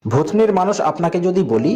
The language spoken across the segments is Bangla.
ভুতনির মানুষ আপনাকে যদি বলি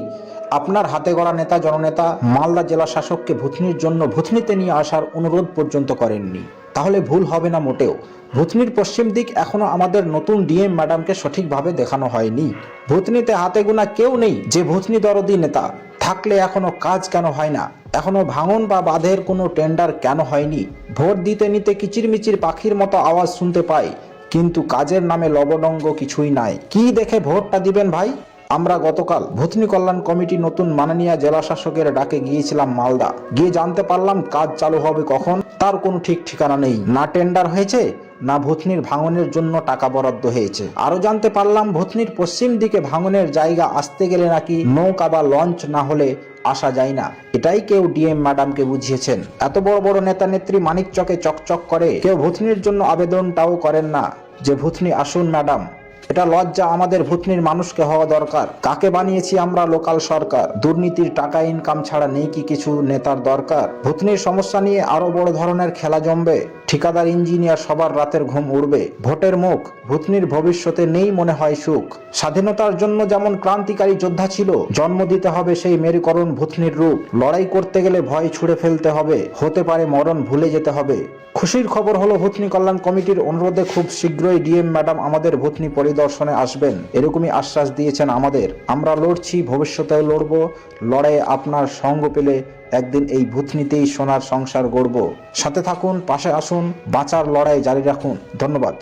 আপনার হাতে গড়া নেতা জননেতা মালদা জেলা শাসককে ভুতনির জন্য ভুতনিতে নিয়ে আসার অনুরোধ পর্যন্ত করেননি, তাহলে ভুল হবে না মোটেও। ভুতনির পশ্চিম দিক এখনো আমাদের নতুন ডিএম ম্যাডামকে সঠিকভাবে দেখানো হয়নি। ভুতনিতে হাতে গোনা কেউ নেই যে ভুতনি দরদি নেতা থাকলে এখনো কাজ কেন হয় না, এখনো ভাঙন বা বাঁধের কোনো টেন্ডার কেন হয়নি। ভোট দিতে নিতে কিচিরমিচির পাখির মতো আওয়াজ শুনতে পাই, কিন্তু কাজের নামে লবডঙ্গ কিছুই নাই। কি দেখে ভোটটা দিবেন ভাই? আমরা গতকাল ভুতনি কল্যাণ কমিটি নতুন মাননীয় জেলা শাসকের ডাকে গিয়েছিলাম মালদা। গিয়ে জানতে পারলাম কাজ চালু হবে কখন তার কোনো ঠিক ঠিকানা নেই। না টেন্ডার হয়েছে, না ভুতনির ভাঙনের জন্য টাকা বরাদ্দ হয়েছে। আরো জানতে পারলাম ভুতনির পশ্চিম দিকে ভাঙনের জায়গা আসতে গেলে নাকি নৌকা বা লঞ্চ না হলে আসা যায় না। এটাই কেউ ডিএম ম্যাডামকে বুঝিয়েছেন। এত বড় বড় নেতা নেত্রী মানিকচকে চকচক করে কেউ ভুতনির জন্য আবেদনটাও করেন না যে ভুতনি আসুন ম্যাডাম। এটা লজ্জা আমাদের ভুতনির মানুষকে হওয়া দরকার। কাকে বানিয়েছি আমরা লোকাল সরকার? দুর্নীতির টাকা ইনকাম ছাড়া নেই কি কিছু নেতার দরকার? ভুতনির সমস্যা নিয়ে আরো বড় ধরনের খেলা জমবে। ঠিকাদার ইঞ্জিনিয়ার সবার রাতের ঘুম উড়বে। ভোটের মুখ ভুতনির ভবিষ্যতে নেই মনে হয় সুখ। স্বাধীনতার জন্য যেমন ক্রান্তিকারী যোদ্ধা ছিল, জন্ম দিতে হবে সেই মেরুকরণ ভুতনির রূপ। লড়াই করতে গেলে ভয় ছুড়ে ফেলতে হবে, হতে পারে মরণ ভুলে যেতে হবে। খুশির খবর হলো ভুতনি কল্যাণ কমিটির অনুরোধে খুব শীঘ্রই ডিএম ম্যাডাম আমাদের ভুতনি পরিদর্শনে আসবেন, এরকমই আশ্বাস দিয়েছেন আমাদের। আমরা লড়ছি, ভবিষ্যতেও লড়ব। লড়াইয়ে আপনার সঙ্গ পেলে একদিন এই ভুতনিতেই সোনার সংসার গড়ব। সাথে থাকুন, পাশে আসুন, বাঁচার লড়াই জারি রাখুন। ধন্যবাদ।